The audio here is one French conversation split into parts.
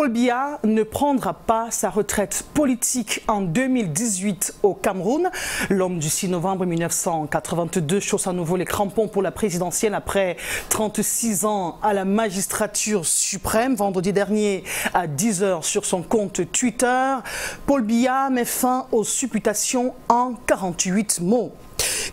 Paul Biya ne prendra pas sa retraite politique en 2018 au Cameroun. L'homme du 6 novembre 1982 chausse à nouveau les crampons pour la présidentielle après 36 ans à la magistrature suprême. Vendredi dernier à 10 h sur son compte Twitter, Paul Biya met fin aux supputations en 48 mots.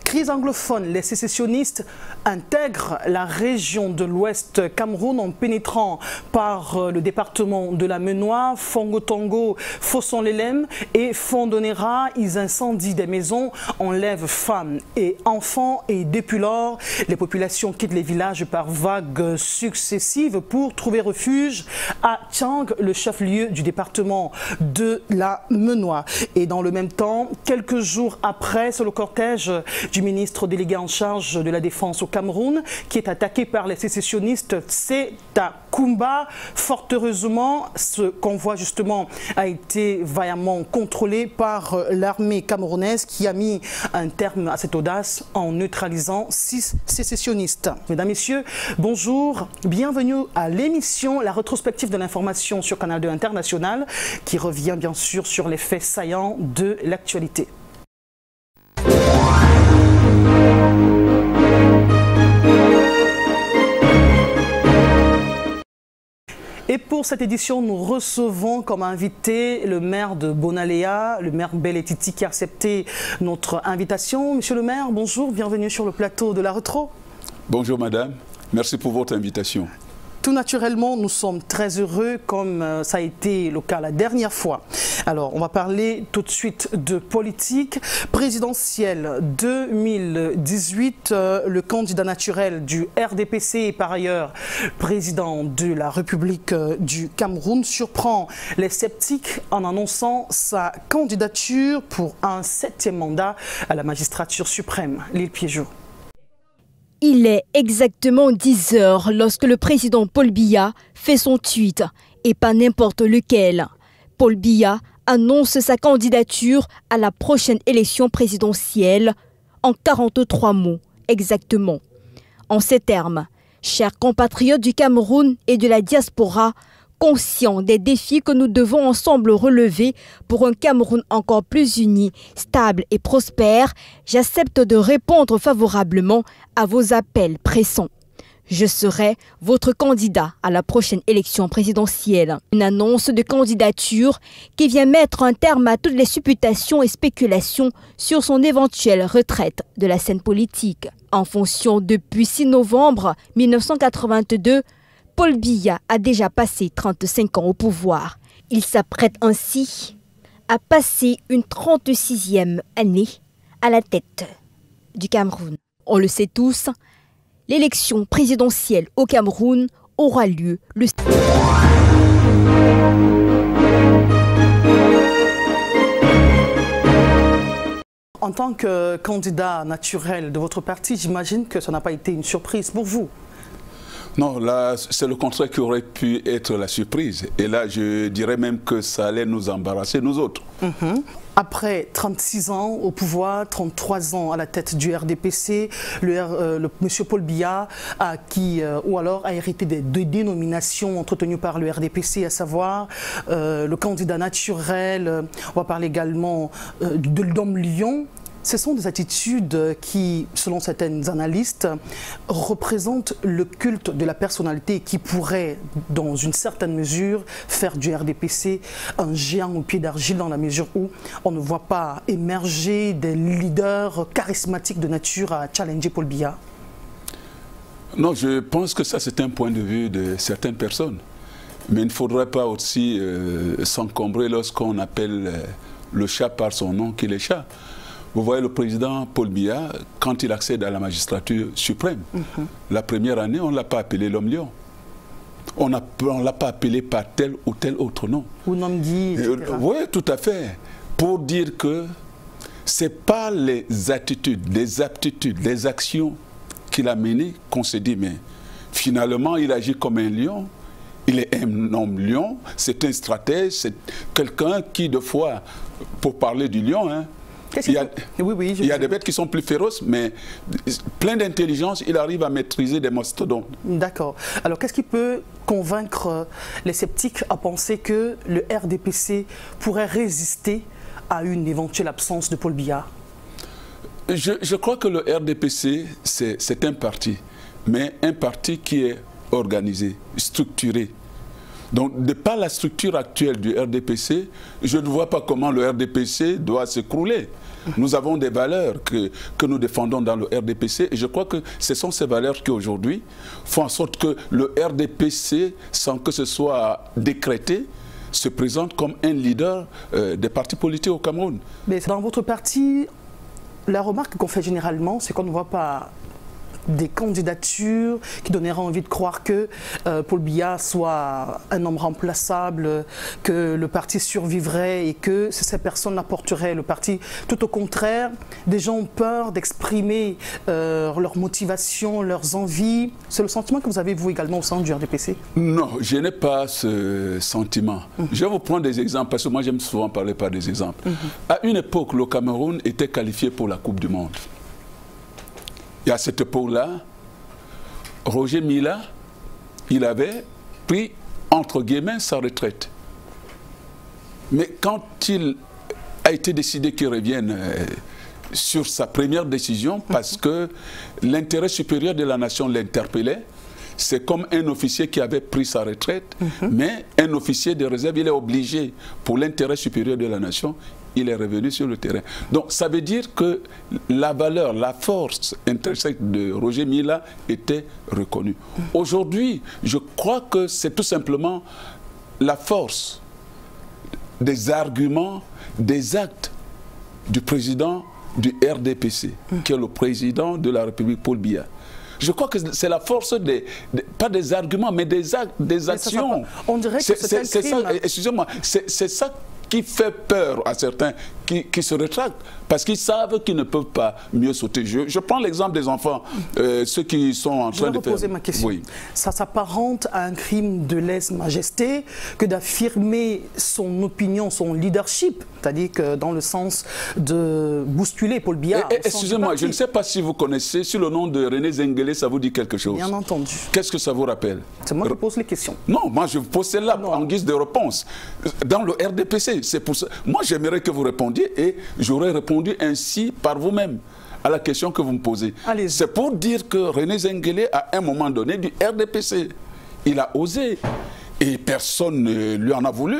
Crise anglophone, les sécessionnistes intègrent la région de l'Ouest Cameroun en pénétrant par le département de la Menoie, Fongo-Tongo, Fosson-Lelem et Fondonera. Ils incendient des maisons, enlèvent femmes et enfants et depuis lors, les populations quittent les villages par vagues successives pour trouver refuge à Tiang, le chef-lieu du département de la Menoie. Et dans le même temps, quelques jours après, c'est le cortège du ministre délégué en charge de la défense au Cameroun qui est attaqué par les sécessionnistes. C'est à Kumba. Fort heureusement, ce convoi justement a été vaillamment contrôlé par l'armée camerounaise qui a mis un terme à cette audace en neutralisant 6 sécessionnistes. Mesdames, Messieurs, bonjour, bienvenue à l'émission La rétrospective de l'information sur Canal 2 International qui revient bien sûr sur les faits saillants de l'actualité. Et pour cette édition, nous recevons comme invité le maire de Bonalea, le maire Belletiti qui a accepté notre invitation. Monsieur le maire, bonjour, bienvenue sur le plateau de la Retro. Bonjour madame, merci pour votre invitation. Tout naturellement, nous sommes très heureux comme ça a été le cas la dernière fois. Alors, on va parler tout de suite de politique. Présidentielle 2018, le candidat naturel du RDPC et par ailleurs président de la République du Cameroun surprend les sceptiques en annonçant sa candidature pour un 7e mandat à la magistrature suprême. Lille Piégeot. Il est exactement 10 h lorsque le président Paul Biya fait son tweet, et pas n'importe lequel. Paul Biya annonce sa candidature à la prochaine élection présidentielle en 43 mots exactement. En ces termes, chers compatriotes du Cameroun et de la diaspora, conscients des défis que nous devons ensemble relever pour un Cameroun encore plus uni, stable et prospère, j'accepte de répondre favorablement à vos appels pressants. Je serai votre candidat à la prochaine élection présidentielle. Une annonce de candidature qui vient mettre un terme à toutes les supputations et spéculations sur son éventuelle retraite de la scène politique. En fonction depuis 6 novembre 1982, Paul Biya a déjà passé 35 ans au pouvoir. Il s'apprête ainsi à passer une 36e année à la tête du Cameroun. On le sait tous, l'élection présidentielle au Cameroun aura lieu le... En tant que candidat naturel de votre parti, j'imagine que ça n'a pas été une surprise pour vous. Non, là, c'est le contraire qui aurait pu être la surprise. Et là, je dirais même que ça allait nous embarrasser, nous autres. Après 36 ans au pouvoir, 33 ans à la tête du RDPC, monsieur Paul Biya a hérité des dénominations entretenues par le RDPC, à savoir le candidat naturel, on va parler également de l'homme lion. Ce sont des attitudes qui, selon certains analystes, représentent le culte de la personnalité qui pourrait, dans une certaine mesure, faire du RDPC un géant au pied d'argile dans la mesure où on ne voit pas émerger des leaders charismatiques de nature à challenger Paul Biya. Non, je pense que ça c'est un point de vue de certaines personnes. Mais il ne faudrait pas aussi s'encombrer lorsqu'on appelle le chat par son nom qu'il est chat. Vous voyez le président Paul Biya, quand il accède à la magistrature suprême, la première année, on ne l'a pas appelé l'homme lion. On ne l'a pas appelé par tel ou tel autre nom. Ou nom dit, etc. Oui, tout à fait. Pour dire que ce n'est pas les attitudes, les aptitudes, les actions qu'il a menées qu'on se dit, mais finalement, il agit comme un lion. Il est un homme lion, c'est un stratège, c'est quelqu'un qui, de fois, pour parler du lion, hein, Il y a des bêtes qui sont plus féroces, mais plein d'intelligence, il arrive à maîtriser des mastodontes. D'accord. Alors, qu'est-ce qui peut convaincre les sceptiques à penser que le RDPC pourrait résister à une éventuelle absence de Paul Biya? Je crois que le RDPC, c'est un parti, mais un parti qui est organisé, structuré. Donc, de par la structure actuelle du RDPC, je ne vois pas comment le RDPC doit s'écrouler. Nous avons des valeurs que nous défendons dans le RDPC et je crois que ce sont ces valeurs qui aujourd'hui font en sorte que le RDPC, sans que ce soit décrété, se présente comme un leader des partis politiques au Cameroun. Mais dans votre parti, la remarque qu'on fait généralement, c'est qu'on ne voit pas des candidatures qui donneraient envie de croire que Paul Biya soit un homme remplaçable, que le parti survivrait et que ces personnes apporteraient le parti. Tout au contraire, des gens ont peur d'exprimer leurs motivations, leurs envies. C'est le sentiment que vous avez, vous, également, au sein du RDPC? Non, je n'ai pas ce sentiment. Je vais vous prendre des exemples, parce que moi, j'aime souvent parler par des exemples. À une époque, le Cameroun était qualifié pour la Coupe du Monde. Et à cette époque-là, Roger Milla, il avait pris, entre guillemets, sa retraite. Mais quand il a été décidé qu'il revienne sur sa première décision, parce que l'intérêt supérieur de la nation l'interpellait, c'est comme un officier qui avait pris sa retraite, mais un officier de réserve, il est obligé, pour l'intérêt supérieur de la nation, il est revenu sur le terrain. Donc ça veut dire que la valeur, la force intrinsèque de Roger Milla était reconnue. Aujourd'hui, je crois que c'est tout simplement la force des arguments, des actes du président du RDPC, qui est le président de la République, Paul Biya. Je crois que c'est la force pas des arguments, mais des actes, des actions. On dirait que c'est ça, excusez-moi, c'est ça qui fait peur à certains qui se rétractent parce qu'ils savent qu'ils ne peuvent pas mieux sauter. Je prends l'exemple des enfants, ceux qui sont en train de faire... Je vais poser ma question. Oui. Ça s'apparente à un crime de lèse-majesté que d'affirmer son opinion, son leadership, c'est-à-dire que dans le sens de bousculer Paul Biya. Excusez-moi, je ne sais pas si vous connaissez, si le nom de René Zenguele, ça vous dit quelque chose. Bien entendu. Qu'est-ce que ça vous rappelle? C'est moi qui pose les questions. Non, moi je vous pose celle-là en guise de réponse. Dans le RDPC, c'est pour ça. Moi j'aimerais que vous répondiez et j'aurais répondu ainsi par vous-même à la question que vous me posez. C'est pour dire que René Zenguele, à un moment donné du RDPC, il a osé et personne ne lui en a voulu.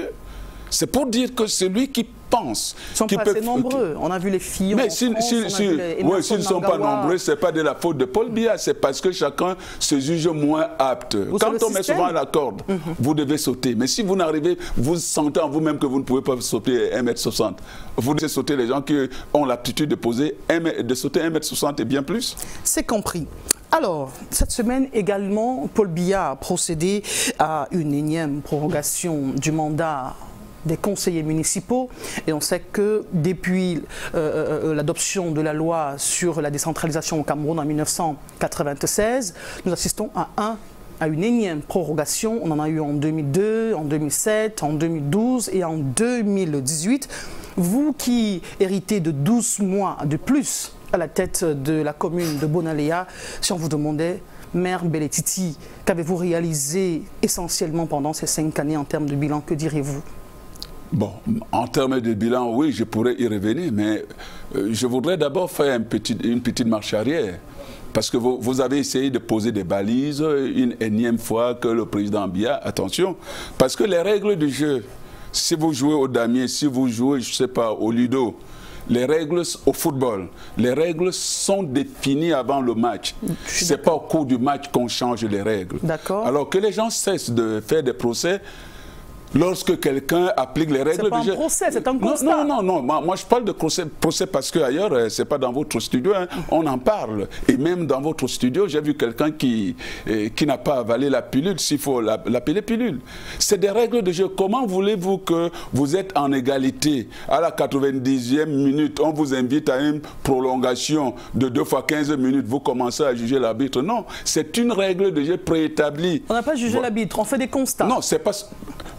C'est pour dire que c'est lui qui pense. Ils sont pas assez nombreux. On a vu les filles. Mais s'ils ne sont pas nombreux, ce n'est pas de la faute de Paul Biya, c'est parce que chacun se juge moins apte. Quand on met souvent la corde, vous devez sauter. Mais si vous n'arrivez, vous sentez en vous-même que vous ne pouvez pas sauter 1,60 m. Vous devez sauter les gens qui ont l'aptitude de sauter 1,60 m et bien plus. C'est compris. Alors, cette semaine également, Paul Biya a procédé à une énième prorogation du mandat des conseillers municipaux et on sait que depuis l'adoption de la loi sur la décentralisation au Cameroun en 1996, nous assistons à une énième prorogation. On en a eu en 2002, en 2007, en 2012 et en 2018. Vous qui héritez de 12 mois de plus à la tête de la commune de Bonalea, si on vous demandait, Maire Belletiti, qu'avez-vous réalisé essentiellement pendant ces 5 années en termes de bilan, que diriez-vous? Bon, en termes de bilan, oui, je pourrais y revenir, mais je voudrais d'abord faire une petite marche arrière. Parce que vous avez essayé de poser des balises une énième fois que le président Biya, attention, parce que les règles du jeu, si vous jouez au damier, si vous jouez, je ne sais pas, au ludo, les règles au football, les règles sont définies avant le match. Ce n'est pas au cours du match qu'on change les règles. Alors que les gens cessent de faire des procès lorsque quelqu'un applique les règles du jeu. C'est pas un procès, c'est un constat. Non. Moi, je parle de procès parce qu'ailleurs, ce n'est pas dans votre studio, hein, on en parle. Et même dans votre studio, j'ai vu quelqu'un qui n'a pas avalé la pilule, s'il faut l'appeler pilule. C'est des règles de jeu. Comment voulez-vous que vous êtes en égalité? À la 90e minute, on vous invite à une prolongation de 2 fois 15 minutes. Vous commencez à juger l'arbitre. Non, c'est une règle de jeu préétablie. On n'a pas jugé l'arbitre, on fait des constats. Non, c'est pas...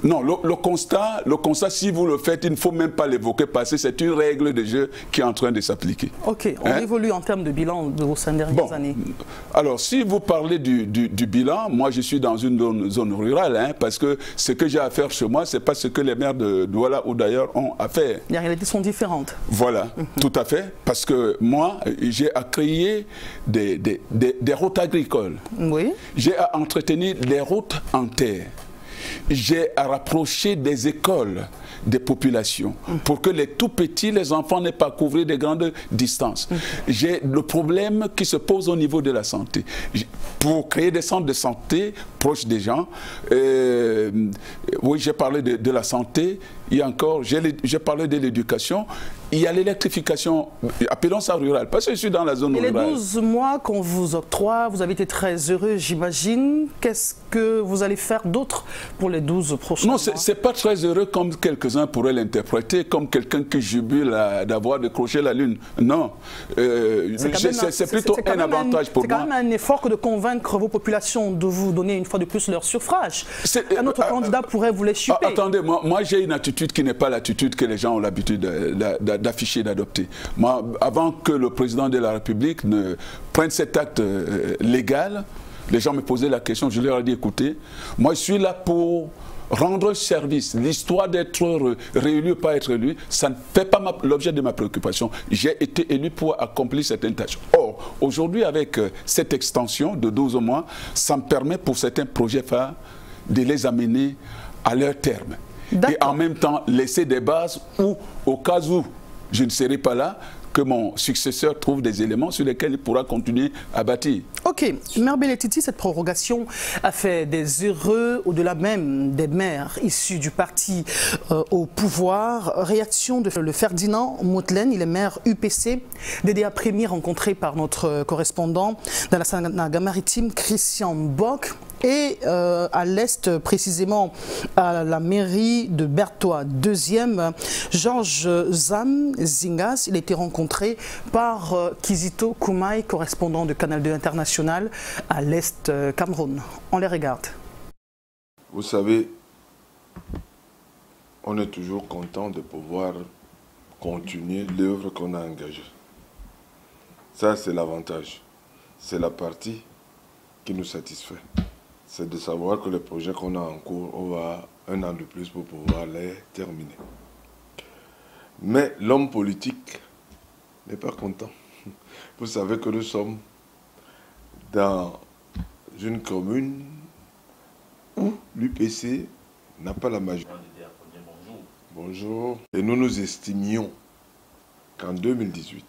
Non, le constat, si vous le faites, il ne faut même pas l'évoquer parce que c'est une règle de jeu qui est en train de s'appliquer. Ok, on évolue en termes de bilan de vos 5 dernières années. Alors, si vous parlez du bilan, moi je suis dans une zone rurale, parce que ce que j'ai à faire chez moi, ce n'est pas ce que les maires de Douala ou d'ailleurs ont à faire. Les réalités sont différentes. Voilà, tout à fait, parce que moi, j'ai à créer des routes agricoles. Oui. J'ai à entretenir des routes en terre. J'ai à rapprocher des écoles des populations pour que les tout petits, les enfants n'aient pas à couvrir des grandes distances. J'ai le problème qui se pose au niveau de la santé. Pour créer des centres de santé proches des gens, oui, j'ai parlé de la santé, il y a encore, j'ai parlé de l'éducation, il y a l'électrification, appelons ça rural, parce que je suis dans la zone rurale. Et les 12 mois qu'on vous octroie, vous avez été très heureux, j'imagine. Qu'est-ce que vous allez faire d'autre pour les 12 prochains mois? Non, c'est pas très heureux comme quelques-uns pourraient l'interpréter, comme quelqu'un qui jubile d'avoir décroché la Lune. Non, c'est plutôt un avantage pour moi. C'est quand même un effort que de convaincre vos populations de vous donner une fois de plus leur suffrage. Un autre candidat pourrait vous les chuper. Attendez, moi j'ai une attitude qui n'est pas l'attitude que les gens ont l'habitude d'afficher, d'adopter. Moi, avant que le président de la République ne prenne cet acte légal, les gens me posaient la question, je leur ai dit, écoutez, moi je suis là pour rendre service. L'histoire d'être réélu ou pas être élu, ça ne fait pas l'objet de ma préoccupation. J'ai été élu pour accomplir certaines tâches. Or, aujourd'hui, avec cette extension de 12 mois, ça me permet pour certains projets phares de les amener à leur terme. Et en même temps, laisser des bases où, au cas où je ne serai pas là, que mon successeur trouve des éléments sur lesquels il pourra continuer à bâtir. Ok, Maire Belletiti, cette prorogation a fait des heureux, au-delà même des maires issus du parti au pouvoir. Réaction de le Ferdinand Moutlen, il est maire UPC, d'aider après-midi rencontré par notre correspondant dans la Sanaga maritime, Christian Bock. Et à l'est, précisément à la mairie de Bertois, 2e, Georges Zam Zingas, il a été rencontré par Kizito Koumaï, correspondant de Canal 2 International à l'est Cameroun. On les regarde. Vous savez, on est toujours content de pouvoir continuer l'œuvre qu'on a engagée. Ça, c'est l'avantage. C'est la partie qui nous satisfait. C'est de savoir que les projets qu'on a en cours, on va un an de plus pour pouvoir les terminer. Mais l'homme politique n'est pas content. Vous savez que nous sommes dans une commune où l'UPC n'a pas la majorité. Bonjour. Et nous nous estimions qu'en 2018,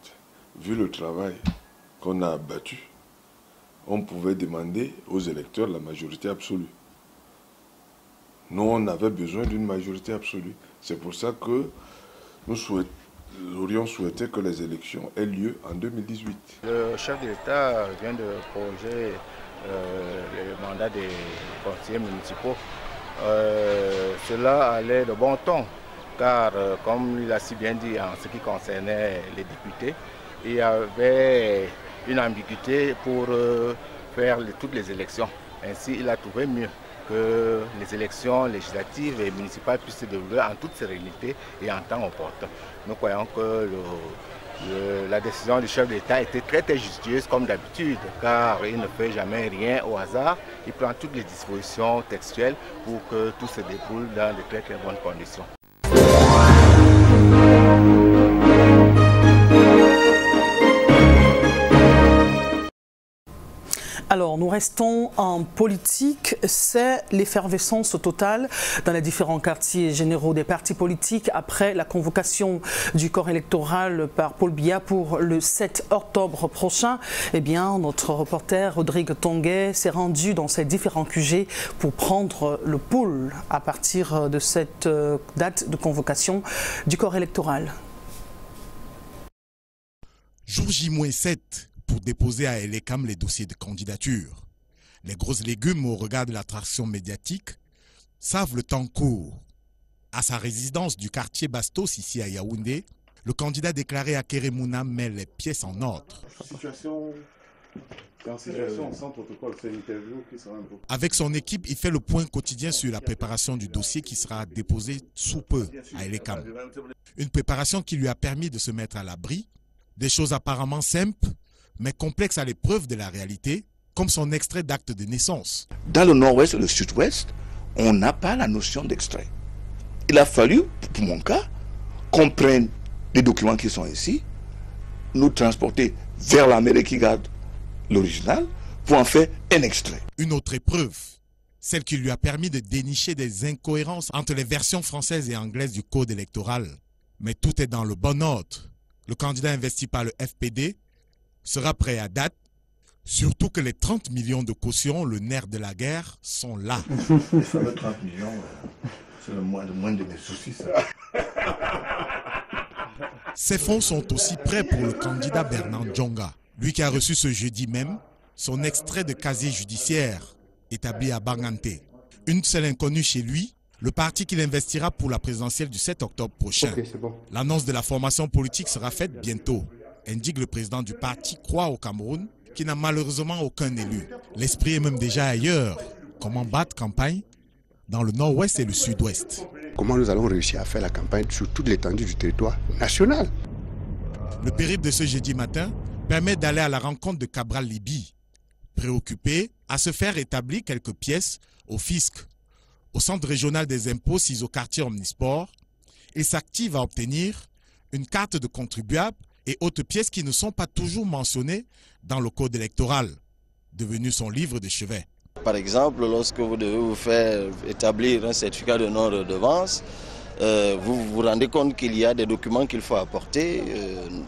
vu le travail qu'on a abattu, on pouvait demander aux électeurs la majorité absolue. Nous, on avait besoin d'une majorité absolue. C'est pour ça que nous aurions souhaité que les élections aient lieu en 2018. Le chef de l'État vient de proroger le mandat des conseillers municipaux. Cela allait de bon ton, car comme il a si bien dit en ce qui concernait les députés, il y avait une ambiguïté pour faire toutes les élections. Ainsi, il a trouvé mieux que les élections législatives et municipales puissent se dérouler en toute sérénité et en temps opportun. Nous croyons que la décision du chef de l'État était très judicieuse comme d'habitude, car il ne fait jamais rien au hasard. Il prend toutes les dispositions textuelles pour que tout se déroule dans de très bonnes conditions. Alors, nous restons en politique. C'est l'effervescence totale dans les différents quartiers généraux des partis politiques après la convocation du corps électoral par Paul Biya pour le 7 octobre prochain. Eh bien, notre reporter Rodrigue Tonguet s'est rendu dans ces différents QG pour prendre le pouls à partir de cette date de convocation du corps électoral. Jour J-7 pour déposer à Elecam les dossiers de candidature. Les grosses légumes au regard de l'attraction médiatique savent le temps court. À sa résidence du quartier Bastos ici à Yaoundé, le candidat déclaré à Kérémouna met les pièces en ordre. Situation En situation sans protocole, c'est une interview qui sera un peu... Avec son équipe, il fait le point quotidien sur la préparation du dossier qui sera déposé sous peu à Elekam. Une préparation qui lui a permis de se mettre à l'abri des choses apparemment simples, mais complexes à l'épreuve de la réalité, comme son extrait d'acte de naissance. Dans le nord-ouest et le sud-ouest, on n'a pas la notion d'extrait. Il a fallu, pour mon cas, qu'on prenne les documents qui sont ici, nous transporter vers la mairie qui garde l'original pour en faire un extrait. Une autre épreuve, celle qui lui a permis de dénicher des incohérences entre les versions françaises et anglaises du code électoral. Mais tout est dans le bon ordre. Le candidat investi par le FPD sera prêt à date, surtout que les 30 millions de caution, le nerf de la guerre, sont là. Les fameux 30 millions, c'est le moins de mes soucis, ça. Ces fonds sont aussi prêts pour le candidat Bernard Djonga, lui qui a reçu ce jeudi même son extrait de casier judiciaire établi à Banganté. Une seule inconnue chez lui, le parti qu'il investira pour la présidentielle du 7 octobre prochain. Ok, c'est bon. L'annonce de la formation politique sera faite bientôt, indique le président du parti Croix au Cameroun, qui n'a malheureusement aucun élu. L'esprit est même déjà ailleurs. Comment battre campagne dans le nord-ouest et le sud-ouest? Comment nous allons réussir à faire la campagne sur toute l'étendue du territoire national? Le périple de ce jeudi matin permet d'aller à la rencontre de Cabral Libi, préoccupé à se faire établir quelques pièces au fisc. Au centre régional des impôts, au quartier Omnisport, il s'active à obtenir une carte de contribuable et autres pièces qui ne sont pas toujours mentionnées dans le code électoral, devenu son livre de chevet. Par exemple, lorsque vous devez vous faire établir un certificat de non-redevance, vous vous rendez compte qu'il y a des documents qu'il faut apporter.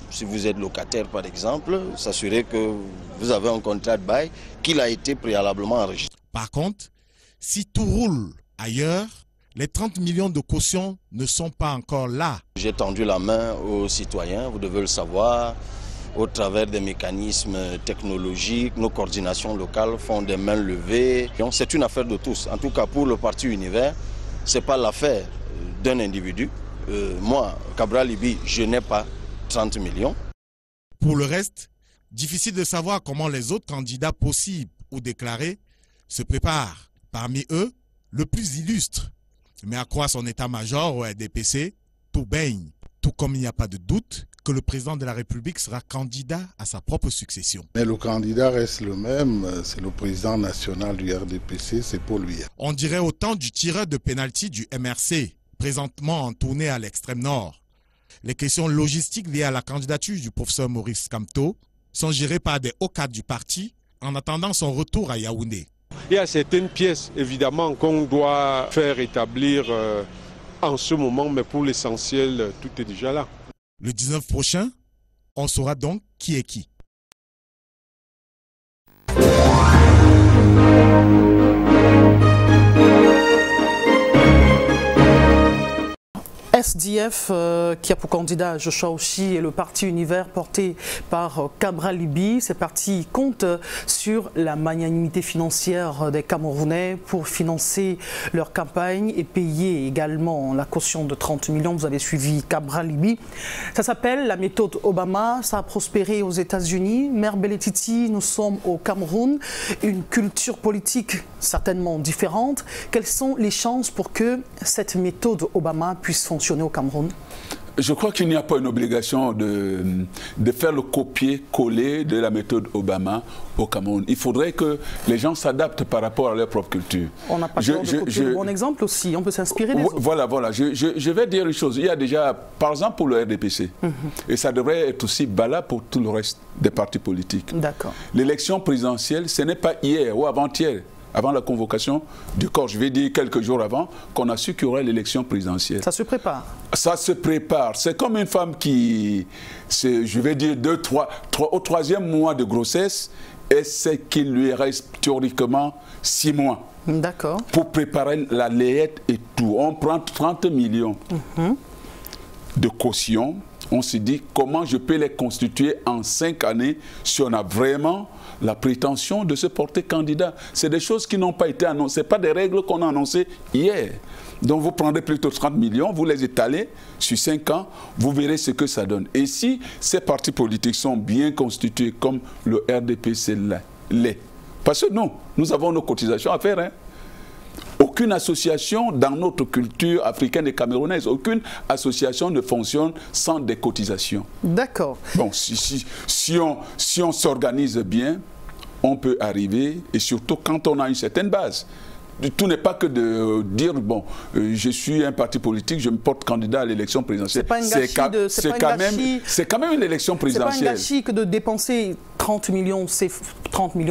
Si vous êtes locataire, par exemple, s'assurer que vous avez un contrat de bail, qu'il a été préalablement enregistré. Par contre, si tout roule ailleurs, les 30 millions de caution ne sont pas encore là. J'ai tendu la main aux citoyens, vous devez le savoir. Au travers des mécanismes technologiques, nos coordinations locales font des mains levées. C'est une affaire de tous. En tout cas, pour le Parti Univers, ce n'est pas l'affaire d'un individu. Moi, Cabral Libi, je n'ai pas 30 millions. Pour le reste, difficile de savoir comment les autres candidats possibles ou déclarés se préparent. Parmi eux, le plus illustre, mais à croire son état-major au RDPC, tout baigne. Tout comme il n'y a pas de doute que le président de la République sera candidat à sa propre succession. Mais le candidat reste le même, c'est le président national du RDPC, c'est Paul Biya. On dirait autant du tireur de pénalty du MRC, présentement en tournée à l'extrême nord. Les questions logistiques liées à la candidature du professeur Maurice Kamto sont gérées par des hauts cadres du parti en attendant son retour à Yaoundé. Il y a certaines pièces, évidemment, qu'on doit faire établir en ce moment, mais pour l'essentiel, tout est déjà là. Le 19 prochain, on saura donc qui est qui. SDF, qui a pour candidat Joshua Oshi et le parti Univers porté par Cabral Libi. Ces partis comptent sur la magnanimité financière des Camerounais pour financer leur campagne et payer également la caution de 30 millions. Vous avez suivi Cabral Libi. Ça s'appelle la méthode Obama. Ça a prospéré aux États-Unis. Mère Beletiti, nous sommes au Cameroun. Une culture politique certainement différente. Quelles sont les chances pour que cette méthode Obama puisse fonctionner au Cameroun? Je crois qu'il n'y a pas une obligation de faire le copier-coller de la méthode Obama au Cameroun. Il faudrait que les gens s'adaptent par rapport à leur propre culture. On n'a pas besoin de copier le bon exemple aussi, on peut s'inspirer des autres. Voilà. Je vais dire une chose. Il y a déjà, par exemple pour le RDPC, et ça devrait être aussi valable pour tout le reste des partis politiques. D'accord. L'élection présidentielle, ce n'est pas hier ou avant-hier, avant la convocation du corps, je vais dire quelques jours avant, qu'on a su qu'il y aurait l'élection présidentielle. Ça se prépare? Ça se prépare. C'est comme une femme qui, je vais dire, au 3e mois de grossesse, et c'est qu'il lui reste théoriquement 6 mois. D'accord. Pour préparer la layette et tout. On prend 30 millions de caution. On se dit comment je peux les constituer en 5 années si on a vraiment la prétention de se porter candidat. C'est des choses qui n'ont pas été annoncées, ce n'est pas des règles qu'on a annoncées hier. Donc vous prendrez plutôt 30 millions, vous les étalez sur 5 ans, vous verrez ce que ça donne. Et si ces partis politiques sont bien constitués comme le RDPC l'est, parce que non, nous avons nos cotisations à faire, hein. Aucune association dans notre culture africaine et camerounaise, aucune association ne fonctionne sans des cotisations. D'accord. Bon, si on s'organise bien, on peut arriver, et surtout quand on a une certaine base. Tout n'est pas que de dire, bon, je suis un parti politique, je me porte candidat à l'élection présidentielle. C'est quand même une élection présidentielle. C'est pas un gâchis que de dépenser 30 millions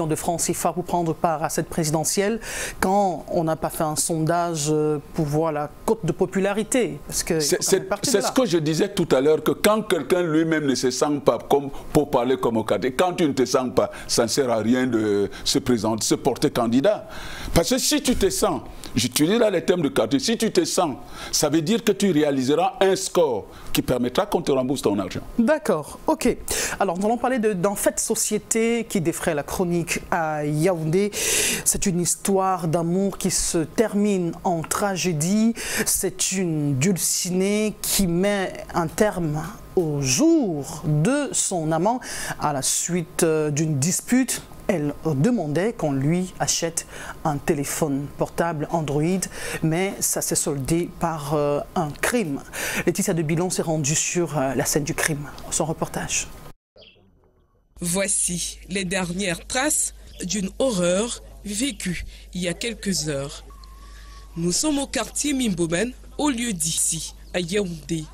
de francs CFA pour prendre part à cette présidentielle quand on n'a pas fait un sondage pour voir la cote de popularité. C'est ce que je disais tout à l'heure, que quand quelqu'un lui-même ne se sent pas comme pour parler comme au cadre, quand tu ne te sens pas, ça ne sert à rien de se présenter, de se porter candidat. Parce que si tu te sens, j'utilise là les termes de quartier, si tu te sens, ça veut dire que tu réaliseras un score qui permettra qu'on te rembourse ton argent. D'accord, ok. Alors nous allons parler d'un fait de société qui défraie la chronique à Yaoundé. C'est une histoire d'amour qui se termine en tragédie. C'est une dulcinée qui met un terme au jour de son amant à la suite d'une dispute. Elle demandait qu'on lui achète un téléphone portable Android, mais ça s'est soldé par un crime. Laetitia de Bilon s'est rendue sur la scène du crime. Son reportage. Voici les dernières traces d'une horreur vécue il y a quelques heures. Nous sommes au quartier Mimbomen, au lieu d'ici, à Yaoundé.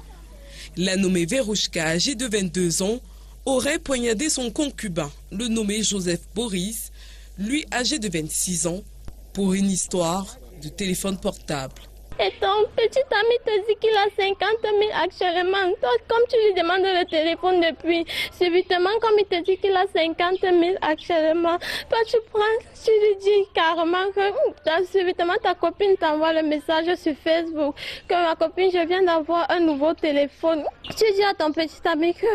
La nommée Verouchka, âgée de 22 ans, aurait poignardé son concubin, le nommé Joseph Boris, lui âgé de 26 ans, pour une histoire de téléphone portable. Et ton petit ami te dit qu'il a 50 000 actuellement. Toi, comme tu lui demandes le téléphone depuis, subitement, comme il te dit qu'il a 50 000 actuellement, toi tu prends, tu lui dis carrément que subitement ta copine t'envoie le message sur Facebook que ma copine, je viens d'avoir un nouveau téléphone. Tu dis à ton petit ami que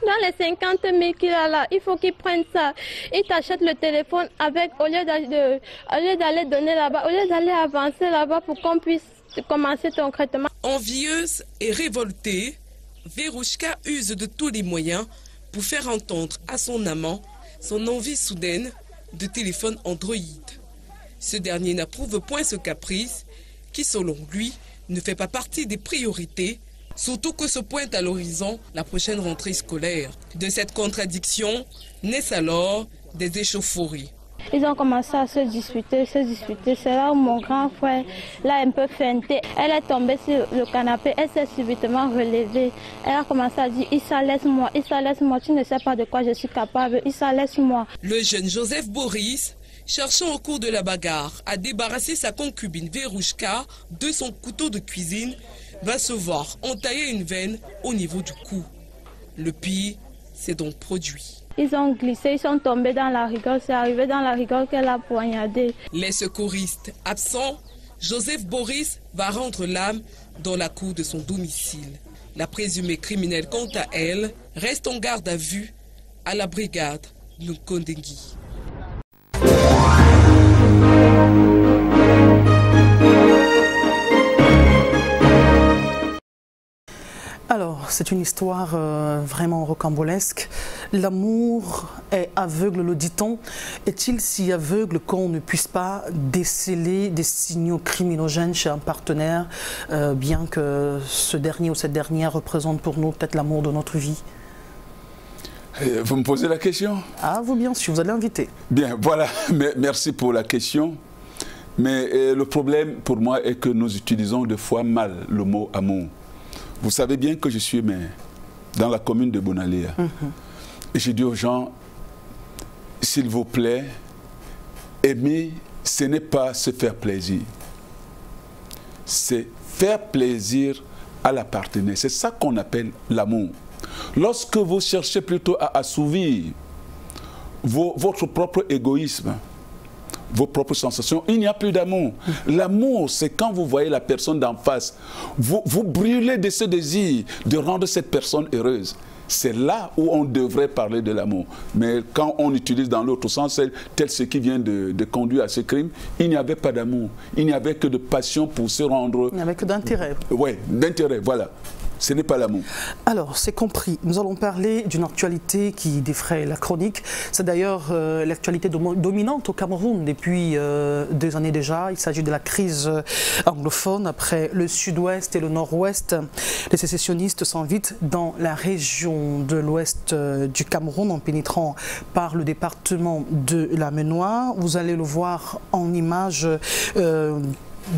dans les 50 000 qu'il a là, il faut qu'il prenne ça. Il t'achète le téléphone avec, au lieu d'aller donner là-bas, au lieu d'aller avancer là-bas pour qu'on puisse commencer concrètement. Envieuse et révoltée, Verouchka use de tous les moyens pour faire entendre à son amant son envie soudaine de téléphone Android. Ce dernier n'approuve point ce caprice qui, selon lui, ne fait pas partie des priorités, surtout que se pointe à l'horizon la prochaine rentrée scolaire. De cette contradiction naissent alors des échauffourées. Ils ont commencé à se disputer. C'est là où mon grand frère l'a un peu feinté. Elle est tombée sur le canapé, elle s'est subitement relevée. Elle a commencé à dire, Issa, laisse-moi, tu ne sais pas de quoi je suis capable, Issa, laisse-moi. Le jeune Joseph Boris, cherchant au cours de la bagarre à débarrasser sa concubine Verouchka de son couteau de cuisine, va se voir entailler une veine au niveau du cou. Le pire s'est donc produit. Ils ont glissé, ils sont tombés dans la rigole, c'est arrivé dans la rigole qu'elle a poignardé. Les secouristes absents, Joseph Boris va rendre l'âme dans la cour de son domicile. La présumée criminelle, quant à elle, reste en garde à vue à la brigade Nkondengui. Alors, c'est une histoire vraiment rocambolesque. L'amour est aveugle, le dit-on. Est-il si aveugle qu'on ne puisse pas déceler des signaux criminogènes chez un partenaire, bien que ce dernier ou cette dernière représente pour nous peut-être l'amour de notre vie? Vous me posez la question? Ah, vous bien sûr, vous allez inviter. Bien, voilà, merci pour la question. Mais le problème pour moi est que nous utilisons des fois mal le mot amour. Vous savez bien que je suis maire dans la commune de Bonaléa. Et je dis aux gens, s'il vous plaît, aimer, ce n'est pas se faire plaisir. C'est faire plaisir à la partenaire. C'est ça qu'on appelle l'amour. Lorsque vous cherchez plutôt à assouvir votre propre égoïsme, vos propres sensations, il n'y a plus d'amour. L'amour, c'est quand vous voyez la personne d'en face, vous brûlez de ce désir de rendre cette personne heureuse. C'est là où on devrait parler de l'amour. Mais quand on utilise dans l'autre sens, tel ce qui vient de conduire à ce crime, il n'y avait pas d'amour. Il n'y avait que de passion pour se rendre... Il n'y avait que d'intérêt. Oui, d'intérêt, voilà. Ce n'est pas l'amour. Alors, c'est compris. Nous allons parler d'une actualité qui défraie la chronique. C'est d'ailleurs l'actualité dominante au Cameroun depuis 2 années déjà. Il s'agit de la crise anglophone après le sud-ouest et le nord-ouest. Les sécessionnistes s'invitent dans la région de l'ouest du Cameroun en pénétrant par le département de la Ménois. Vous allez le voir en images.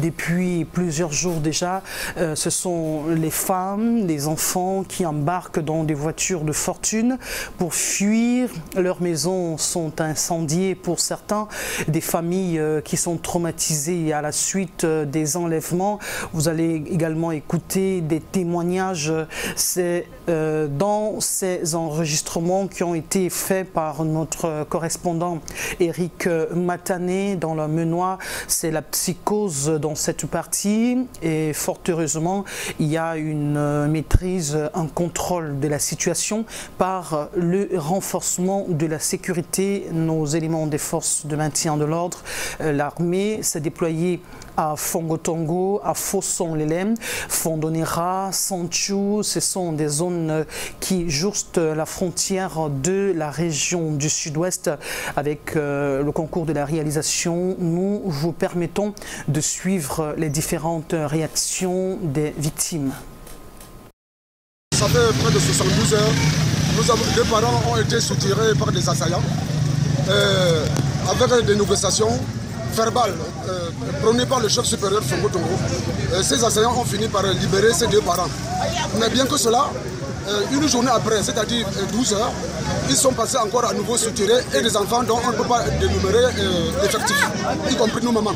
Depuis plusieurs jours déjà, ce sont les femmes, les enfants qui embarquent dans des voitures de fortune pour fuir. Leurs maisons sont incendiées pour certains, des familles qui sont traumatisées à la suite des enlèvements. Vous allez également écouter des témoignages. C'est dans ces enregistrements qui ont été faits par notre correspondant Eric Matané dans la Ménois. C'est la psychose dans cette partie et fort heureusement il y a une maîtrise, un contrôle de la situation par le renforcement de la sécurité. Nos éléments des forces de maintien de l'ordre, l'armée s'est déployée à Fongotongo, à Fosson-Lelem, Fondonera, Sanchou. Ce sont des zones qui jouxtent la frontière de la région du sud-ouest. Avec le concours de la réalisation, nous vous permettons de suivre les différentes réactions des victimes. Ça fait près de 72 heures. Deux parents ont été soutirés par des assaillants avec des négociations verbales prônées par le chef supérieur Fongo Tongo. Ces assaillants ont fini par libérer ces 2 parents. Mais bien que cela, une journée après, c'est-à-dire 12 heures, ils sont passés encore à nouveau soutirés et des enfants dont on ne peut pas dénumérer l'effectif, y compris nos mamans.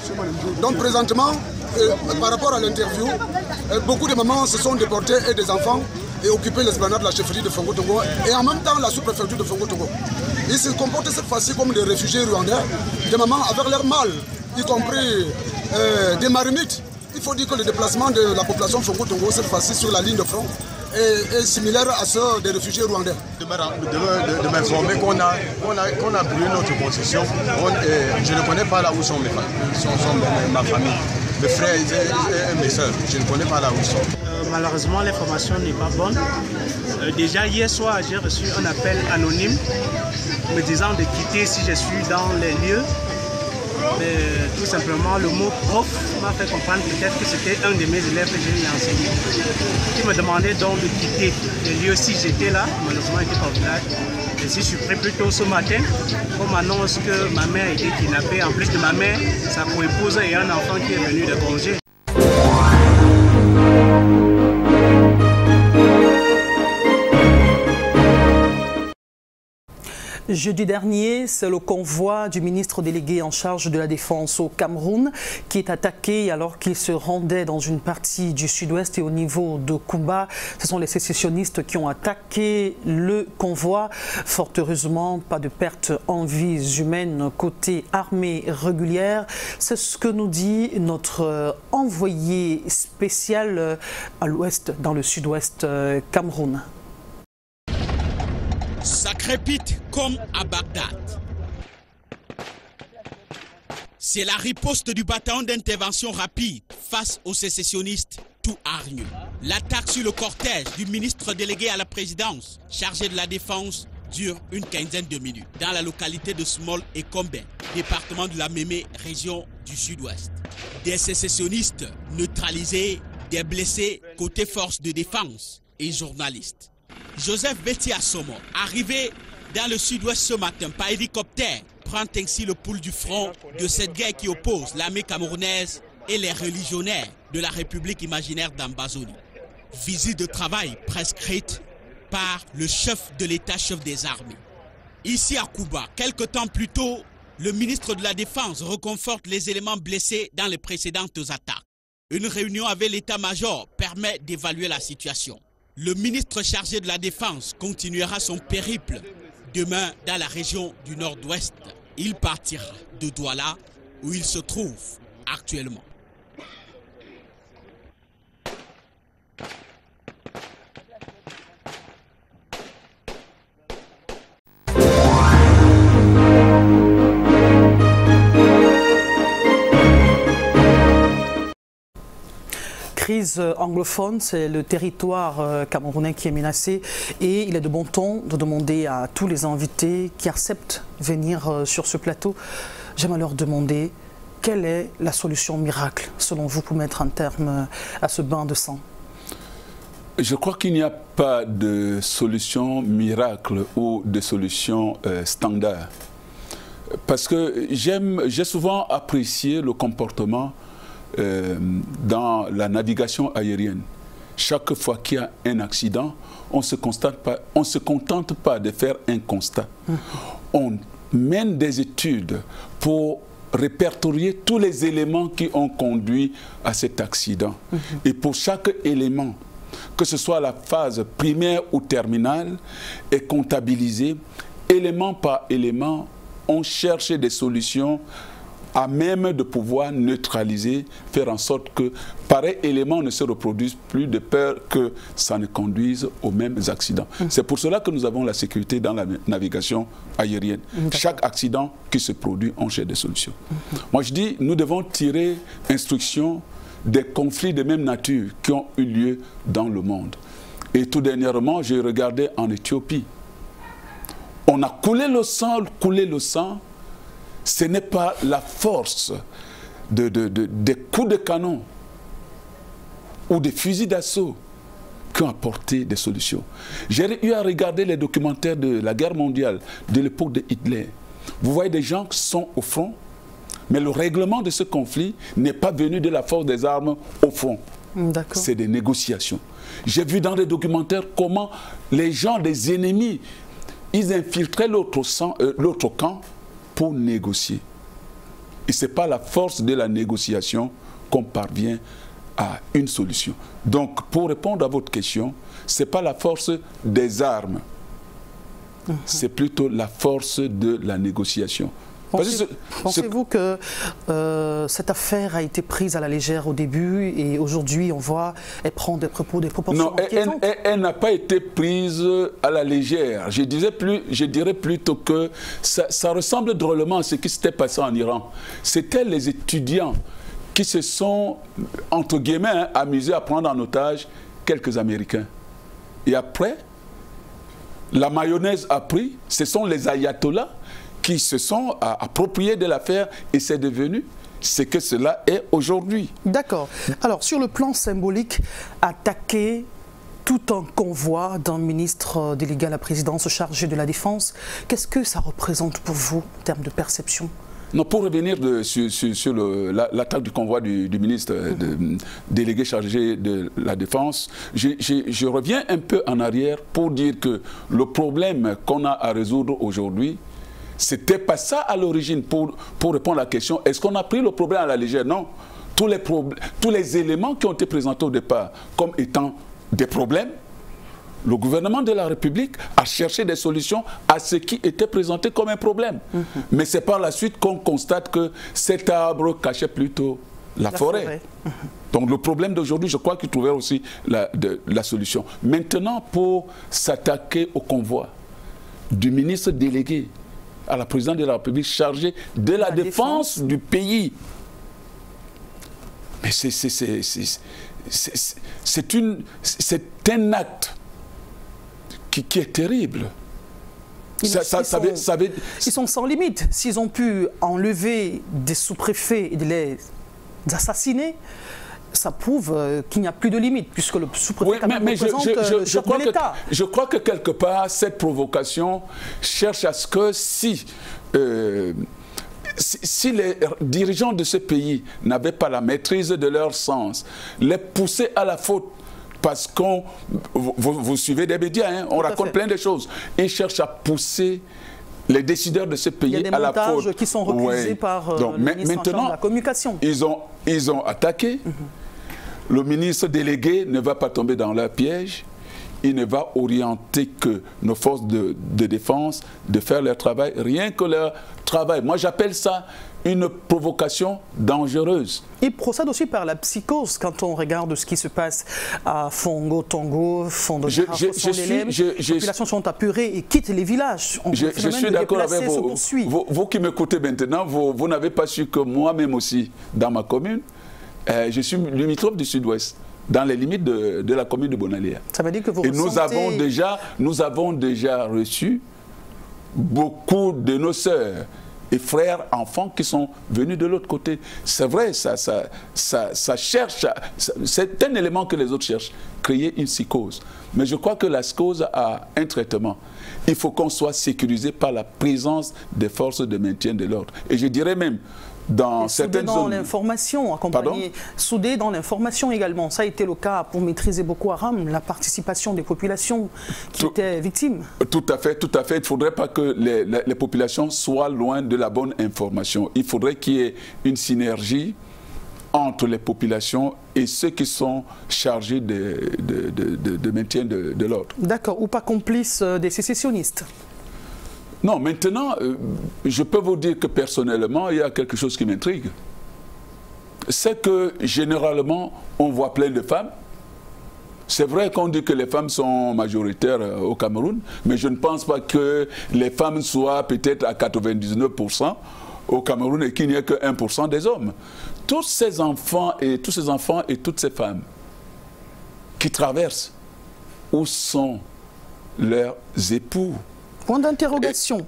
Donc présentement, par rapport à l'interview, beaucoup de mamans se sont déportées et des enfants et occupé l'esplanade de la chefferie de Fongo Tongo et en même temps la sous-préfecture de Fongo Tongo. Ils se comportent cette fois-ci comme des réfugiés rwandais, des mamans avec leur mâles, y compris des marmites. Il faut dire que le déplacement de la population Fongo Tongo cette fois-ci sur la ligne de front est similaire à ceux des réfugiés rwandais. De m'informer qu'on a brûlé notre concession. Je ne connais pas là où sont ma famille, mes frères et mes soeurs. Je ne connais pas là où ils sont. Malheureusement, l'information n'est pas bonne. Déjà hier soir, j'ai reçu un appel anonyme me disant de quitter si je suis dans les lieux. Mais tout simplement, le mot prof m'a fait comprendre peut-être que c'était un de mes élèves que j'ai enseigné. Qui me demandait donc de quitter les lieux si j'étais là. Malheureusement, il n'était pas au village. Et si je suis prêt plus tôt ce matin, on m'annonce que ma mère a été kidnappée. En plus de ma mère, sa coépouse et un enfant qui est venu de congé. Jeudi dernier, c'est le convoi du ministre délégué en charge de la Défense au Cameroun qui est attaqué alors qu'il se rendait dans une partie du sud-ouest et au niveau de Kumba. Ce sont les sécessionnistes qui ont attaqué le convoi. Fort heureusement, pas de perte en vies humaines côté armée régulière. C'est ce que nous dit notre envoyé spécial à l'ouest, dans le sud-ouest Cameroun. Ça crépite comme à Bagdad. C'est la riposte du bataillon d'intervention rapide face aux sécessionnistes tout hargneux. L'attaque sur le cortège du ministre délégué à la présidence chargé de la défense dure une quinzaine de minutes dans la localité de Small et Kombe, département de la Mémé, région du sud-ouest. Des sécessionnistes neutralisés, des blessés côté force de défense et journalistes. Joseph Betty Assomo, arrivé dans le sud-ouest ce matin par hélicoptère, prend ainsi le pouls du front de cette guerre qui oppose l'armée camerounaise et les religionnaires de la République imaginaire d'Ambazonie. Visite de travail prescrite par le chef de l'État, chef des armées. Ici à Cuba, quelque temps plus tôt, le ministre de la Défense reconforte les éléments blessés dans les précédentes attaques. Une réunion avec l'état-major permet d'évaluer la situation. Le ministre chargé de la Défense continuera son périple demain dans la région du nord-ouest. Il partira de Douala où il se trouve actuellement. crise anglophone, c'est le territoire camerounais qui est menacé et il est de bon ton de demander à tous les invités qui acceptent de venir sur ce plateau, j'aimerais leur demander quelle est la solution miracle selon vous pour mettre un terme à ce bain de sang? Je crois qu'il n'y a pas de solution miracle ou de solution standard. Parce que j'ai souvent apprécié le comportement dans la navigation aérienne. Chaque fois qu'il y a un accident, on ne se contente pas de faire un constat. On mène des études pour répertorier tous les éléments qui ont conduit à cet accident. Et pour chaque élément, que ce soit la phase primaire ou terminale, est comptabilisée élément par élément. On cherche des solutions à même de pouvoir neutraliser, faire en sorte que pareil élément ne se reproduise plus de peur que ça ne conduise aux mêmes accidents. C'est pour cela que nous avons la sécurité dans la navigation aérienne. Chaque accident qui se produit, on cherche des solutions. Moi je dis, nous devons tirer instruction des conflits de même nature qui ont eu lieu dans le monde. Et tout dernièrement, j'ai regardé en Éthiopie. On a coulé le sang, ce n'est pas la force des coups de canon ou des fusils d'assaut qui ont apporté des solutions. J'ai eu à regarder les documentaires de la guerre mondiale, de l'époque de Hitler. Vous voyez des gens qui sont au front, mais le règlement de ce conflit n'est pas venu de la force des armes au front. C'est des négociations. J'ai vu dans des documentaires comment les gens des ennemis, ils infiltraient l'autre camp pour négocier. Et ce n'est pas la force de la négociation qu'on parvient à une solution. Donc, pour répondre à votre question, ce n'est pas la force des armes, c'est plutôt la force de la négociation. Pensez-vous que cette affaire a été prise à la légère au début et aujourd'hui on voit elle prend des proportions inquiétantes? Non, elle n'a pas été prise à la légère. Je dirais plutôt que ça ressemble drôlement à ce qui s'était passé en Iran. C'était les étudiants qui se sont, entre guillemets, amusés à prendre en otage quelques Américains. Et après, la mayonnaise a pris, ce sont les ayatollahs qui se sont appropriés de l'affaire et c'est devenu ce que cela est aujourd'hui. D'accord. Alors, sur le plan symbolique, attaquer tout un convoi d'un ministre délégué à la présidence chargé de la défense, qu'est-ce que ça représente pour vous en termes de perception? Non, pour revenir sur l'attaque du convoi du ministre délégué chargé de la défense, je reviens un peu en arrière pour dire que le problème qu'on a à résoudre aujourd'hui, c'était pas ça à l'origine. Pour répondre à la question, est-ce qu'on a pris le problème à la légère? Non. Tous les éléments qui ont été présentés au départ comme étant des problèmes, le gouvernement de la République a cherché des solutions à ce qui était présenté comme un problème. Mais c'est par la suite qu'on constate que cet arbre cachait plutôt la forêt. Donc le problème d'aujourd'hui, je crois qu'il trouvait aussi la solution. Maintenant, pour s'attaquer au convoi du ministre délégué à la présidence de la République chargée de la défense du pays. Mais c'est un acte qui est terrible. Ils sont sans limite. S'ils ont pu enlever des sous-préfets et de les assassiner, ça prouve qu'il n'y a plus de limite, puisque le sous-préfet représente le chef de l'État. Je crois que quelque part, cette provocation cherche à ce que si les dirigeants de ce pays n'avaient pas la maîtrise de leur sens, les pousser à la faute, parce qu'on, vous suivez des médias, hein, on raconte plein de choses, ils cherchent à pousser les décideurs de ce pays à la faute. Il y a des montages qui sont refusés par le ministre en charge de la communication. Ils ont attaqué. Le ministre délégué ne va pas tomber dans leur piège. Il ne va orienter que nos forces de défense de faire leur travail, rien que leur travail. Moi, j'appelle ça une provocation dangereuse. Il procède aussi par la psychose quand on regarde ce qui se passe à Fongo, Tongo, Fondogara, Fosson-Lélème. Les populations sont apurées et quittent les villages. Je suis d'accord avec vous. Vous qui m'écoutez maintenant, vous n'avez pas su que moi-même aussi, dans ma commune, je suis limitrophe du sud-ouest. dans les limites de la commune de Bonalia. Ça veut dire que vous Et ressentez... nous avons déjà reçu beaucoup de nos sœurs et frères, enfants qui sont venus de l'autre côté. C'est vrai, ça cherche, c'est un élément que les autres cherchent, créer une psychose. Mais je crois que la psychose a un traitement. Il faut qu'on soit sécurisé par la présence des forces de maintien de l'ordre. Et je dirais même, dans certaines zones... Soudé dans l'information, accompagné, soudé dans l'information également. Ça a été le cas pour maîtriser Boko Haram, la participation des populations qui étaient victimes. Tout à fait, tout à fait. Il ne faudrait pas que les populations soient loin de la bonne information. Il faudrait qu'il y ait une synergie entre les populations et ceux qui sont chargés de maintien de l'ordre. D'accord, ou pas complices des sécessionnistes? Non, maintenant, je peux vous dire que personnellement, il y a quelque chose qui m'intrigue. C'est que généralement, on voit plein de femmes. C'est vrai qu'on dit que les femmes sont majoritaires au Cameroun, mais je ne pense pas que les femmes soient peut-être à 99% au Cameroun et qu'il n'y ait que 1% des hommes. Tous ces enfants et toutes ces femmes qui traversent, où sont leurs époux? Point d'interrogation.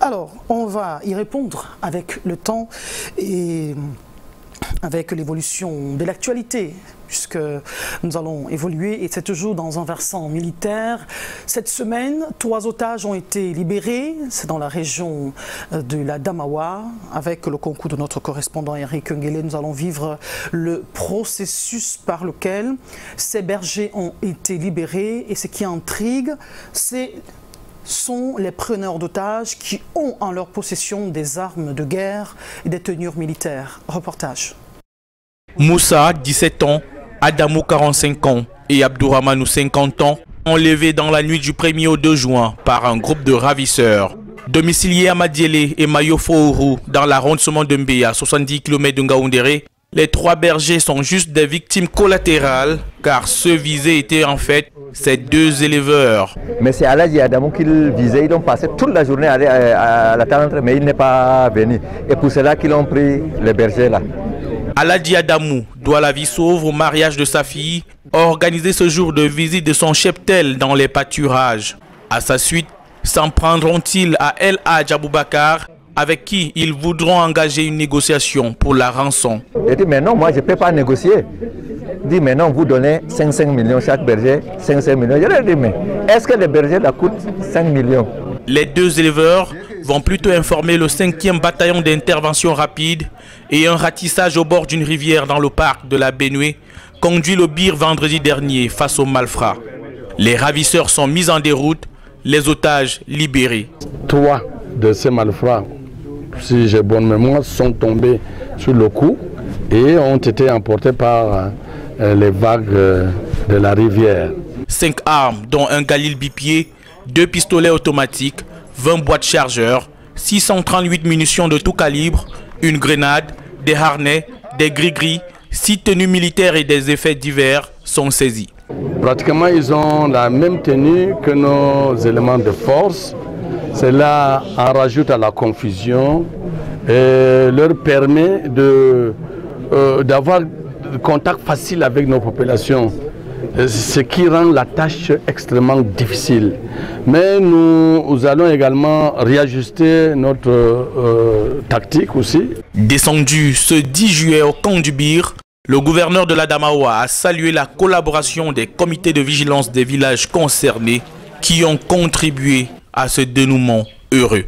Alors, on va y répondre avec le temps et avec l'évolution de l'actualité, puisque nous allons évoluer, et c'est toujours dans un versant militaire. Cette semaine, 3 otages ont été libérés, c'est dans la région de la Damawa. Avec le concours de notre correspondant Eric Nguele, nous allons vivre le processus par lequel ces bergers ont été libérés. Et ce qui intrigue, sont les preneurs d'otages qui ont en leur possession des armes de guerre et des tenues militaires. Reportage. Moussa, 17 ans, Adamou, 45 ans et Abdourahmanou, 50 ans, enlevés dans la nuit du 1er au 2 juin par un groupe de ravisseurs. Domiciliés à Madiele et Mayofouru, dans l'arrondissement de Mbé, à 70 km de Ngaoundéré, les 3 bergers sont juste des victimes collatérales, car ceux visés étaient en fait ces 2 éleveurs. Mais c'est Aladji Adamou qu'ils visaient, ils ont passé toute la journée à l'attendre, mais il n'est pas venu. Et pour cela qu'ils ont pris les bergers là. Aladji Adamou doit la vie sauve au mariage de sa fille, organiser ce jour de visite de son cheptel dans les pâturages. À sa suite, s'en prendront-ils à El Hadj Aboubakar, avec qui ils voudront engager une négociation pour la rançon? Il dit, mais non, moi je ne peux pas négocier. Il dit, mais non, vous donnez 5 millions chaque berger, 5 millions. Je leur dis, mais est-ce que les bergers la coûtent 5 millions? Les 2 éleveurs vont plutôt informer le 5e bataillon d'intervention rapide et un ratissage au bord d'une rivière dans le parc de la Benue conduit le Bir vendredi dernier face aux malfrats. Les ravisseurs sont mis en déroute, les otages libérés. 3 de ces malfrats, si j'ai bonne mémoire, sont tombés sur le coup et ont été emportés par les vagues de la rivière. 5 armes, dont un Galil bipied, 2 pistolets automatiques, 20 boîtes chargeurs, 638 munitions de tout calibre, une grenade, des harnais, des gris-gris, 6 tenues militaires et des effets divers sont saisis. Pratiquement, ils ont la même tenue que nos éléments de force. Cela en rajoute à la confusion et leur permet d'avoir contact facile avec nos populations, ce qui rend la tâche extrêmement difficile. Mais nous allons également réajuster notre tactique aussi. Descendu ce 10 juillet au camp du Bir, le gouverneur de la Damawa a salué la collaboration des comités de vigilance des villages concernés qui ont contribué à ce dénouement heureux.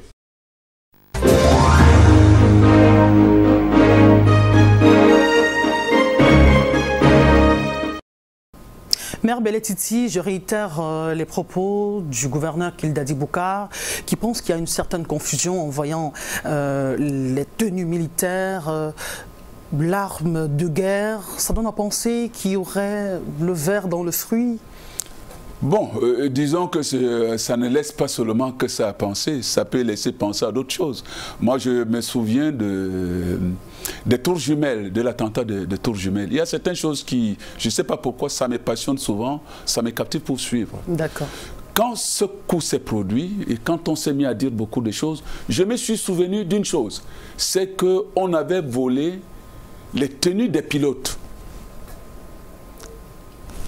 Maire Belletiti, je réitère les propos du gouverneur Kildadi Boukar qui pense qu'il y a une certaine confusion en voyant les tenues militaires, l'arme de guerre. Ça donne à penser qu'il y aurait le ver dans le fruit. Bon, disons que ça ne laisse pas seulement que ça à penser, ça peut laisser penser à d'autres choses. Moi, je me souviens des tours jumelles, de l'attentat de tours jumelles. Il y a certaines choses qui, je ne sais pas pourquoi, ça me passionne souvent, ça me captive pour suivre. D'accord. Quand ce coup s'est produit et quand on s'est mis à dire beaucoup de choses, je me suis souvenu d'une chose, c'est qu'on avait volé les tenues des pilotes.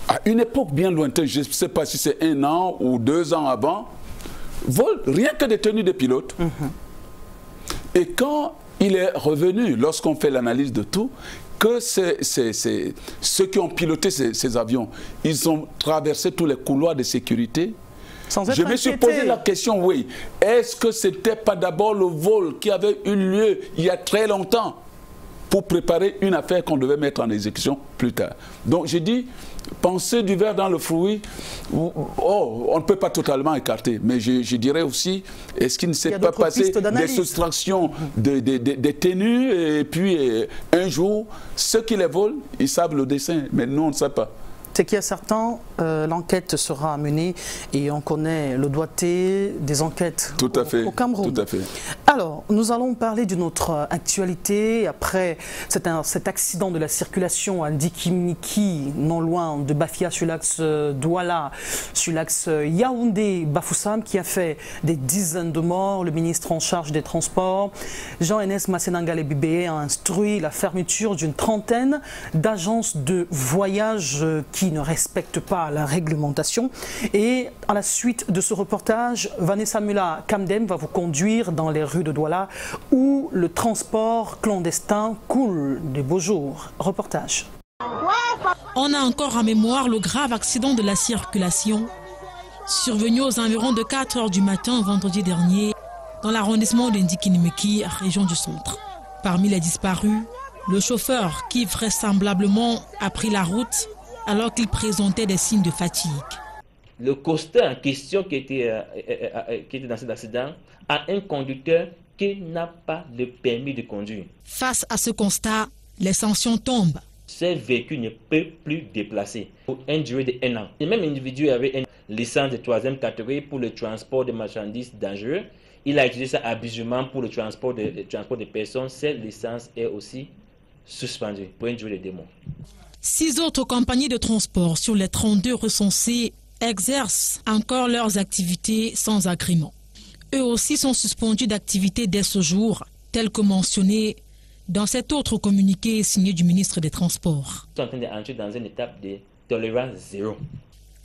à une époque bien lointaine, je ne sais pas si c'est 1 an ou 2 ans avant, volent rien que des tenues de pilote. Et quand il est revenu, lorsqu'on fait l'analyse de tout, que ceux qui ont piloté ces avions, ils ont traversé tous les couloirs de sécurité. Je me suis posé la question, oui, est-ce que ce n'était pas d'abord le vol qui avait eu lieu il y a très longtemps pour préparer une affaire qu'on devait mettre en exécution plus tard? Donc j'ai dit, penser du verre dans le fruit, on ne peut pas totalement écarter, mais je dirais aussi, est-ce qu'il ne s'est pas passé des soustractions des tenues, et puis un jour, ceux qui les volent, ils savent le dessin, mais nous on ne sait pas. C'est qu'il y a certains, l'enquête sera menée et on connaît le doigté des enquêtes au Cameroun. Tout à fait. Alors, nous allons parler d'une autre actualité. Après cet accident de la circulation à Ndikimniki, non loin de Bafia, sur l'axe Douala, sur l'axe Yaoundé-Bafoussam, qui a fait des dizaines de morts, le ministre en charge des Transports, Jean-Enes Massenangale-Bibé, a instruit la fermeture d'une trentaine d'agences de voyage qui ne respectent pas la réglementation. Et à la suite de ce reportage, Vanessa Mula Kamdem va vous conduire dans les rues de Douala où le transport clandestin coule de beaux jours. Reportage. On a encore en mémoire le grave accident de la circulation survenu aux environs de 4 h du matin vendredi dernier dans l'arrondissement de Ndikimniki, région du centre. Parmi les disparus, le chauffeur qui vraisemblablement a pris la route alors qu'il présentait des signes de fatigue. Le coaster en question qui était dans cet accident a un conducteur qui n'a pas de permis de conduire. Face à ce constat, les sanctions tombent. Ce véhicule ne peut plus déplacer pour une durée de 1 an. Le même individu avait une licence de 3e catégorie pour le transport de marchandises dangereux. Il a utilisé ça abusivement pour le transport de personnes. Cette licence est aussi suspendue pour une durée de 2 mois. 6 autres compagnies de transport sur les 32 recensées exercent encore leurs activités sans agrément. Eux aussi sont suspendus d'activité dès ce jour, tel que mentionné dans cet autre communiqué signé du ministre des Transports. Nous sommes en train d'entrer dans une étape de tolérance zéro.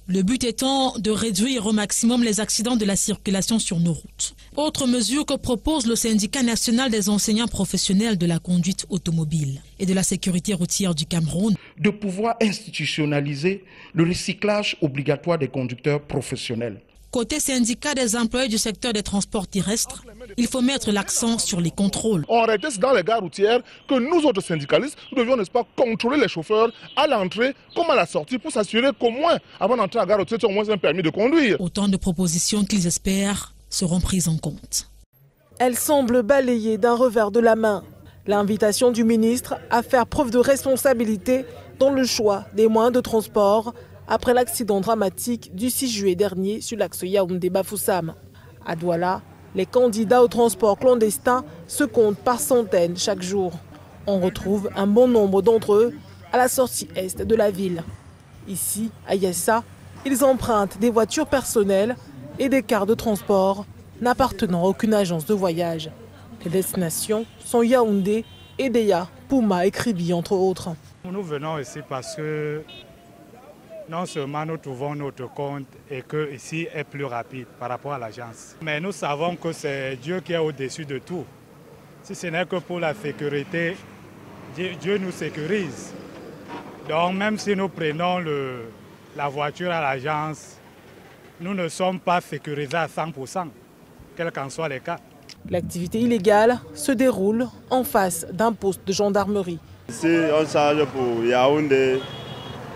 Le but étant de réduire au maximum les accidents de la circulation sur nos routes. Autre mesure que propose le syndicat national des enseignants professionnels de la conduite automobile et de la sécurité routière du Cameroun. De pouvoir institutionnaliser le recyclage obligatoire des conducteurs professionnels. Côté syndicat des employés du secteur des transports terrestres, il faut mettre l'accent sur les contrôles. En réalité, c'est dans les gares routières que nous autres syndicalistes, nous devions, n'est-ce pas, contrôler les chauffeurs à l'entrée comme à la sortie pour s'assurer qu'au moins, avant d'entrer à la gare routière, tu as au moins un permis de conduire. Autant de propositions qu'ils espèrent seront prises en compte. Elle semble balayée d'un revers de la main. L'invitation du ministre à faire preuve de responsabilité dans le choix des moyens de transport après l'accident dramatique du 6 juillet dernier sur l'axe Yaoundé-Bafoussam. À Douala, les candidats au transport clandestin se comptent par centaines chaque jour. On retrouve un bon nombre d'entre eux à la sortie est de la ville. Ici, à Yessa, ils empruntent des voitures personnelles et des cars de transport n'appartenant à aucune agence de voyage. Les destinations sont Yaoundé, Edea, Pouma et Kribi, entre autres. Nous venons ici parce que non seulement nous trouvons notre compte et que ici est plus rapide par rapport à l'agence, mais nous savons que c'est Dieu qui est au-dessus de tout. Si ce n'est que pour la sécurité, Dieu nous sécurise. Donc même si nous prenons la voiture à l'agence, nous ne sommes pas sécurisés à 100%, quels qu'en soient les cas. L'activité illégale se déroule en face d'un poste de gendarmerie. Ici, on charge pour Yaoundé,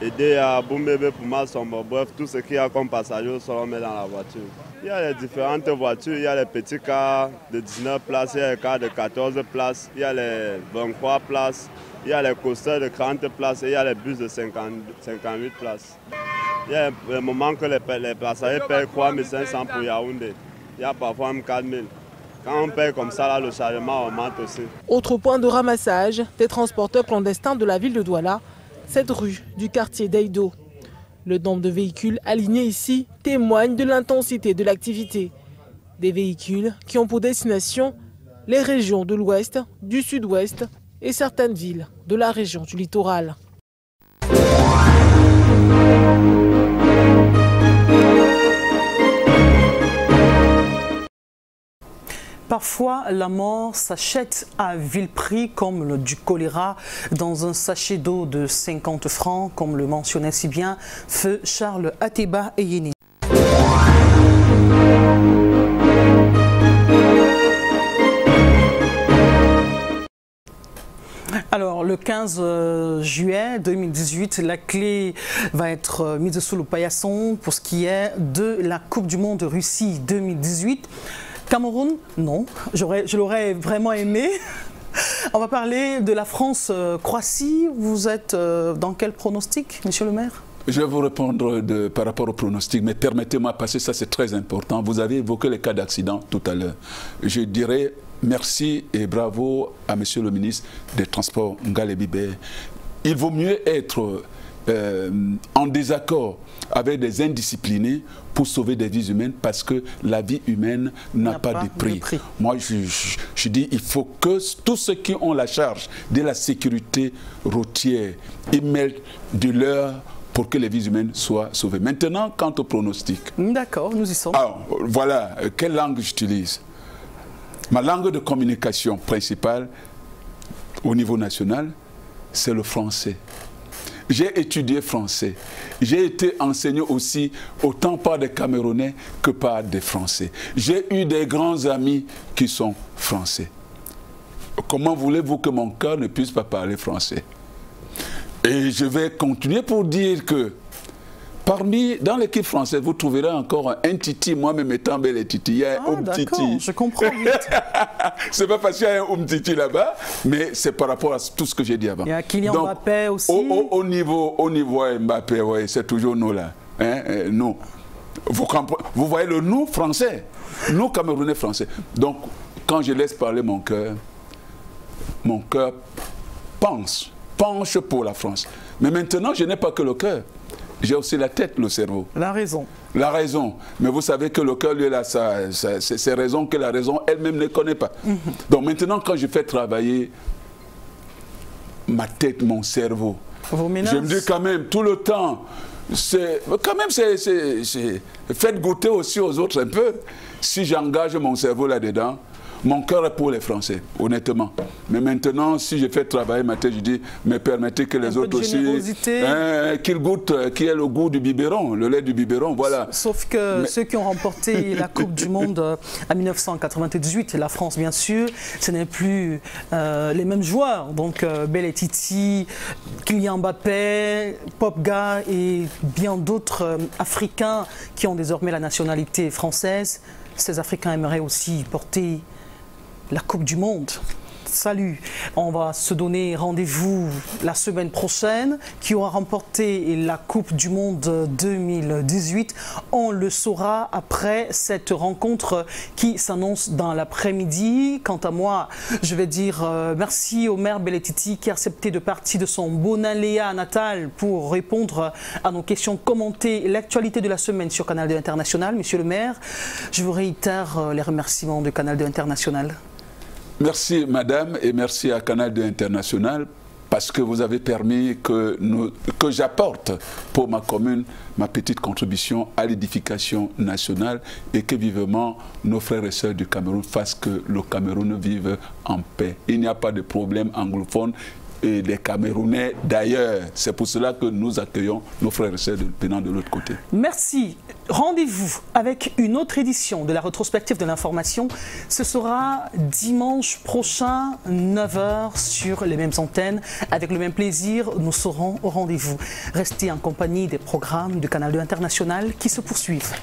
aider à Boumbébé pour Massombo, bref, tout ce qu'il y a comme passagers seront mis dans la voiture. Il y a les différentes voitures, il y a les petits cars de 19 places, il y a les cars de 14 places, il y a les 23 places, il y a les coasters de 40 places et il y a les bus de 58 places. Il y a un moment que les passagers payent 3500 pour Yaoundé, il y a parfois même 4000. Quand on paye comme ça, là, le chargement augmente aussi. Autre point de ramassage des transporteurs clandestins de la ville de Douala, cette rue du quartier d'Aïdo. Le nombre de véhicules alignés ici témoigne de l'intensité de l'activité. Des véhicules qui ont pour destination les régions de l'ouest, du sud-ouest et certaines villes de la région du littoral. Parfois, la mort s'achète à vil prix, comme du choléra, dans un sachet d'eau de 50 francs, comme le mentionnait si bien Feu Charles Ateba Eyeni. Alors, le 15 juillet 2018, la clé va être mise sous le paillasson pour ce qui est de la Coupe du Monde de Russie 2018. Cameroun, non, je l'aurais vraiment aimé. On va parler de la France-Croatie. Vous êtes dans quel pronostic, monsieur le maire? Je vais vous répondre par rapport au pronostic, mais permettez-moi, parce que ça c'est très important. Vous avez évoqué les cas d'accident tout à l'heure. Je dirais merci et bravo à monsieur le ministre des Transports, Ngale Bibe. Il vaut mieux être en désaccord avec des indisciplinés pour sauver des vies humaines, parce que la vie humaine n'a pas de prix. Moi, je dis il faut que tous ceux qui ont la charge de la sécurité routière, ils mettent de leur pour que les vies humaines soient sauvées. Maintenant, quant au pronostic. D'accord, nous y sommes. Alors, voilà, quelle langue j'utilise? Ma langue de communication principale au niveau national, c'est le français. J'ai étudié français. J'ai été enseigné aussi autant par des Camerounais que par des Français. J'ai eu des grands amis qui sont français. Comment voulez-vous que mon cœur ne puisse pas parler français? Et je vais continuer pour dire que dans l'équipe française, vous trouverez encore un Titi, moi-même étant bel Titi. Il y a un Titi. Je comprends vite. C'est pas parce qu'il y a un Titi là-bas, mais c'est par rapport à tout ce que j'ai dit avant. Il y a Kylian Mbappé aussi. Au niveau Mbappé, ouais, c'est toujours nous là. Nous. Vous voyez le nous français. Nous, Camerounais français. Donc, quand je laisse parler mon cœur penche pour la France. Mais maintenant, je n'ai pas que le cœur. J'ai aussi la tête, le cerveau. La raison. La raison. Mais vous savez que le cœur, lui, il a ses raisons que la raison elle-même ne connaît pas. Donc maintenant, quand je fais travailler ma tête, mon cerveau, je me dis quand même, tout le temps, faites goûter aussi aux autres un peu. Si j'engage mon cerveau là-dedans, mon cœur est pour les Français, honnêtement. Mais maintenant, si je fais travailler ma tête, je dis, mais permettez que les autres aussi, qu'ils goûtent, qu'il y ait le goût du biberon, le lait du biberon, voilà. Sauf que ceux qui ont remporté la Coupe du Monde en 1998, la France bien sûr, ce n'est plus les mêmes joueurs. Donc Bel Titi, Kylian Mbappé, Popga et bien d'autres Africains qui ont désormais la nationalité française. Ces Africains aimeraient aussi porter la Coupe du Monde. Salut, on va se donner rendez-vous la semaine prochaine. Qui aura remporté la Coupe du Monde 2018? On le saura après cette rencontre qui s'annonce dans l'après-midi. Quant à moi, je vais dire merci au maire Bel Titi qui a accepté de partir de son Bonaléa natal pour répondre à nos questions, commenter l'actualité de la semaine sur Canal 2 International. Monsieur le maire, je vous réitère les remerciements de Canal 2 International. Merci madame et merci à Canal 2 International parce que vous avez permis que j'apporte pour ma commune ma petite contribution à l'édification nationale et que vivement nos frères et sœurs du Cameroun fassent que le Cameroun vive en paix. Il n'y a pas de problème anglophone et des Camerounais d'ailleurs. C'est pour cela que nous accueillons nos frères et sœurs venant de l'autre côté. Merci. Rendez-vous avec une autre édition de la rétrospective de l'information. Ce sera dimanche prochain, 9 h sur les mêmes antennes. Avec le même plaisir, nous serons au rendez-vous. Restez en compagnie des programmes du Canal 2 International qui se poursuivent.